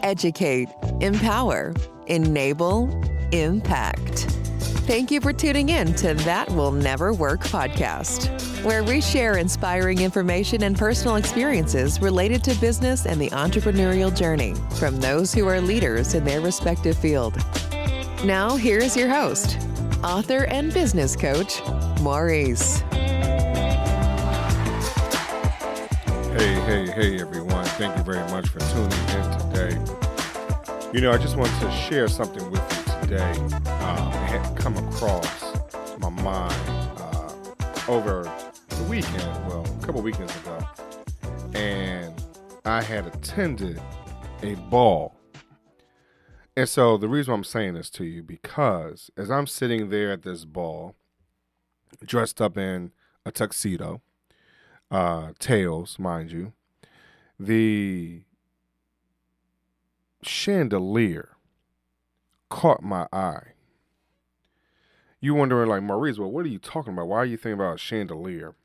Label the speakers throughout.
Speaker 1: educate, empower, enable, impact. Thank you for tuning in to That Will Never Work podcast, where we share inspiring information and personal experiences related to business and the entrepreneurial journey from those who are leaders in their respective field. Now, here is your host, author and business coach, Maurice.
Speaker 2: Hey, everyone. Thank you very much for tuning in today. I just wanted to share something with you today. It had come across my mind over the weekend, a couple weekends ago. And I had attended a ball. And so the reason I'm saying this to you, because as I'm sitting there at this ball, dressed up in a tuxedo, tails, mind you, the chandelier caught my eye. You wondering, like, Maurice, well, what are you talking about? Why are you thinking about a chandelier?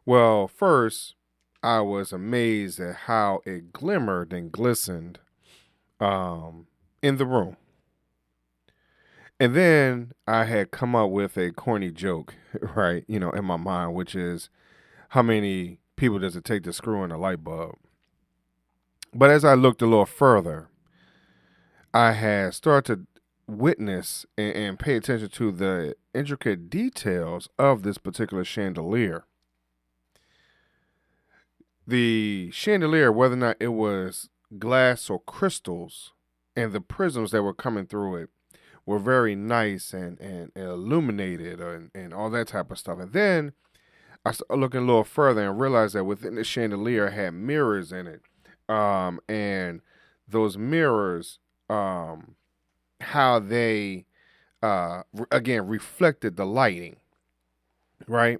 Speaker 2: Well, first, I was amazed at how it glimmered and glistened in the room. And then I had come up with a corny joke, right, in my mind, which is, how many people does it take to screw in a light bulb? But as I looked a little further, I had started to witness and pay attention to the intricate details of this particular chandelier. The chandelier, whether or not it was glass or crystals, and the prisms that were coming through it were very nice and illuminated and all that type of stuff. And then I started looking a little further and realized that within the chandelier had mirrors in it. And those mirrors, how they, again, reflected the lighting, right?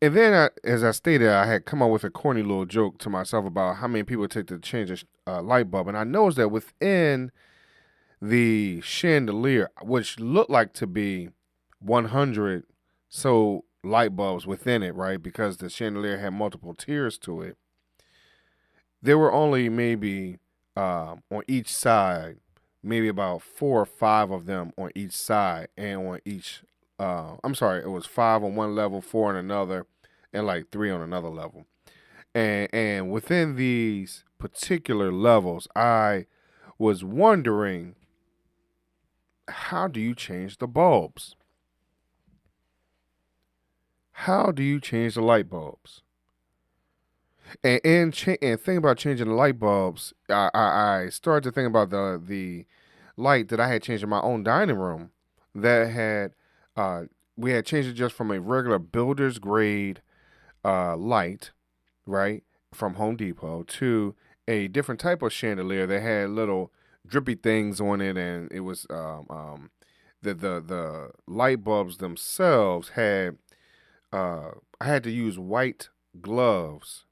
Speaker 2: And then, as I stated, I had come up with a corny little joke to myself about how many people it take to change a light bulb. And I noticed that within the chandelier, which looked like to be 100 so light bulbs within it, right? Because the chandelier had multiple tiers to it. There were only maybe on each side, maybe about 4 or 5 of them on each side, and on each, it was 5 on one level, 4 on another, and like 3 on another level. And within these particular levels, I was wondering, how do you change the bulbs? How do you change the light bulbs? And think about changing the light bulbs. I started to think about the light that I had changed in my own dining room. That had we had changed it just from a regular builder's grade light, right, from Home Depot, to a different type of chandelier that had little drippy things on it, and it was the light bulbs themselves had. I had to use white gloves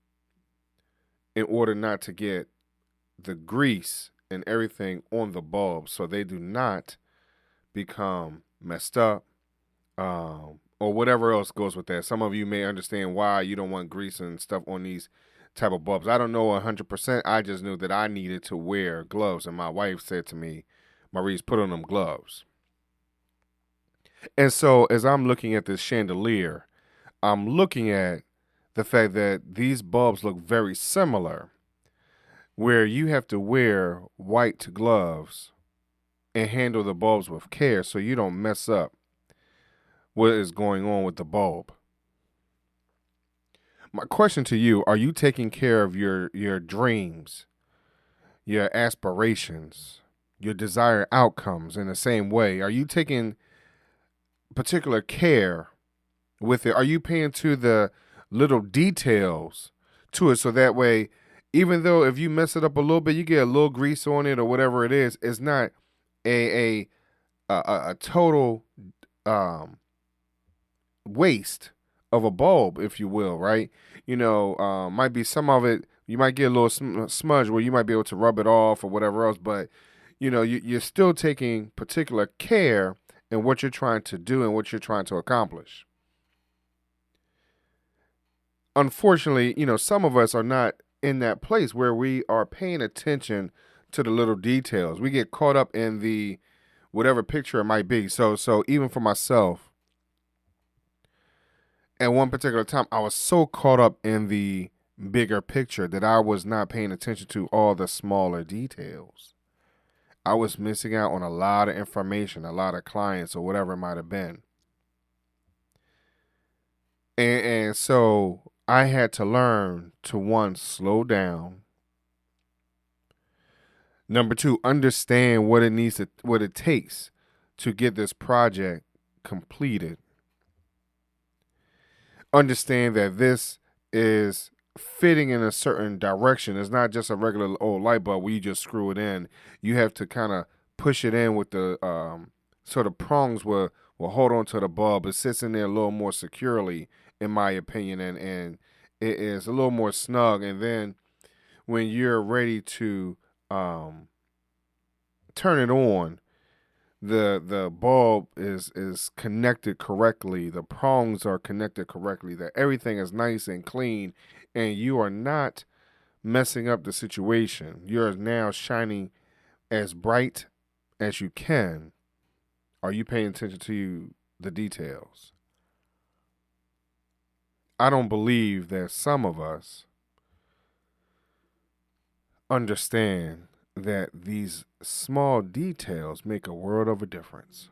Speaker 2: in order not to get the grease and everything on the bulbs, so they do not become messed up, or whatever else goes with that. Some of you may understand why you don't want grease and stuff on these type of bulbs. I don't know 100%. I just knew that I needed to wear gloves, and my wife said to me, Maurice, put on them gloves. And so as I'm looking at this chandelier, I'm looking at the fact that these bulbs look very similar, where you have to wear white gloves and handle the bulbs with care so you don't mess up what is going on with the bulb. My question to you, are you taking care of your dreams, your aspirations, your desired outcomes in the same way? Are you taking particular care with it? Are you paying to the little details to it, so that way, even though if you mess it up a little bit, you get a little grease on it or whatever it is, it's not a total waste of a bulb, if you will, right? Might be some of it, you might get a little smudge where you might be able to rub it off or whatever else, but you're still taking particular care in what you're trying to do and what you're trying to accomplish. Unfortunately, some of us are not in that place where we are paying attention to the little details. We get caught up in the whatever picture it might be. So even for myself, at one particular time, I was so caught up in the bigger picture that I was not paying attention to all the smaller details. I was missing out on a lot of information, a lot of clients, or whatever it might have been. And so I had to learn to, one, slow down. Number two, understand what it takes to get this project completed. Understand that this is fitting in a certain direction. It's not just a regular old light bulb where you just screw it in. You have to kind of push it in with the sort of prongs will hold on to the bulb. It sits in there a little more securely, in my opinion, and it is a little more snug. And then when you're ready to turn it on, the bulb is connected correctly. The prongs are connected correctly. That everything is nice and clean, and you are not messing up the situation. You're now shining as bright as you can. Are you paying attention to the details? I don't believe that some of us understand that these small details make a world of a difference.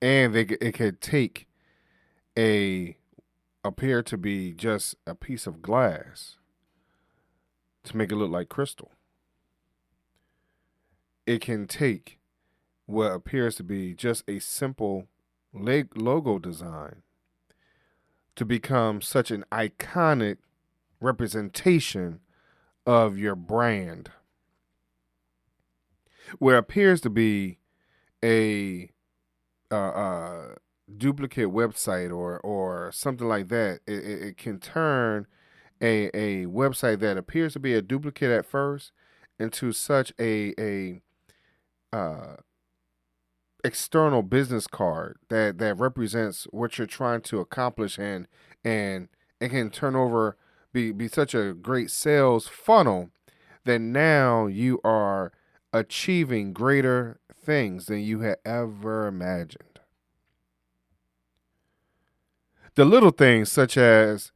Speaker 2: And it could take appear to be just a piece of glass to make it look like crystal. It can take what appears to be just a simple logo design to become such an iconic representation of your brand. Where appears to be a duplicate website or something like that, it can turn a website that appears to be a duplicate at first into such a external business card that represents what you're trying to accomplish, and it can turn over be such a great sales funnel that now you are achieving greater things than you had ever imagined. The little things such as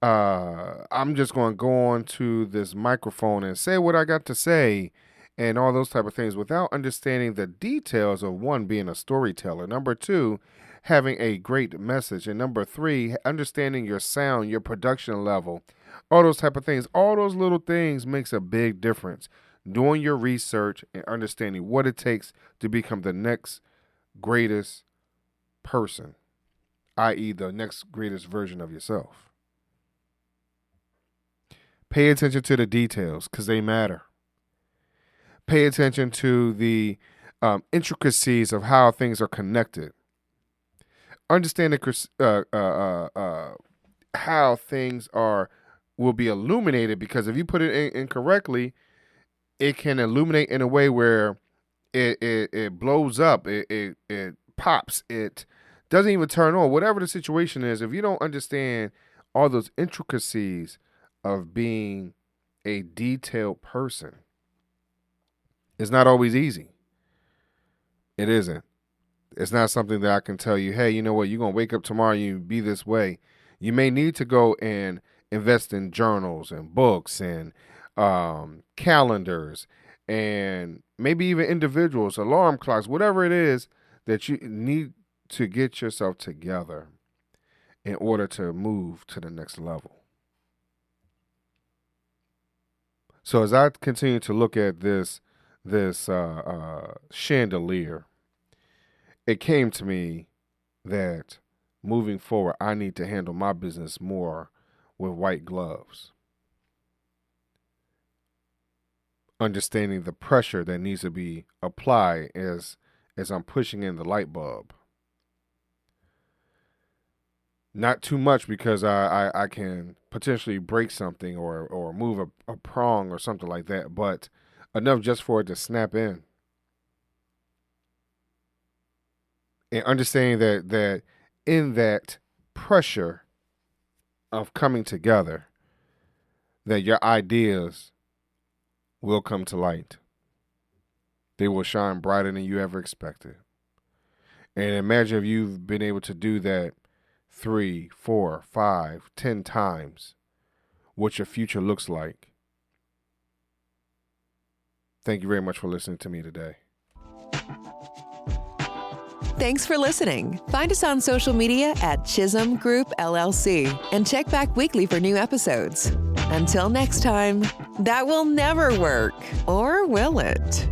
Speaker 2: I'm just going to go on to this microphone and say what I got to say, and all those type of things, without understanding the details of, one, being a storyteller, number two, having a great message, and number three, understanding your sound, your production level, all those type of things. All those little things makes a big difference. Doing your research and understanding what it takes to become the next greatest person, i.e. the next greatest version of yourself. Pay attention to the details because they matter. Pay attention to the intricacies of how things are connected. Understand how things will be illuminated, because if you put it in incorrectly, it can illuminate in a way where it blows up, it pops, it doesn't even turn on. Whatever the situation is, if you don't understand all those intricacies of being a detailed person, it's not always easy. It isn't. It's not something that I can tell you, hey, you know what, you're going to wake up tomorrow and you be this way. You may need to go and invest in journals and books and calendars and maybe even individuals, alarm clocks, whatever it is that you need to get yourself together in order to move to the next level. So as I continue to look at this chandelier, it came to me that moving forward, I need to handle my business more with white gloves. Understanding the pressure that needs to be applied as I'm pushing in the light bulb. Not too much, because I can potentially break something or move a prong or something like that, but enough just for it to snap in. And understanding that in that pressure of coming together, that your ideas will come to light. They will shine brighter than you ever expected. And imagine if you've been able to do that 3, 4, 5, 10 times, what your future looks like. Thank you very much for listening to me today.
Speaker 1: Thanks for listening. Find us on social media at Chisholm Group LLC and check back weekly for new episodes. Until next time, that will never work, or will it?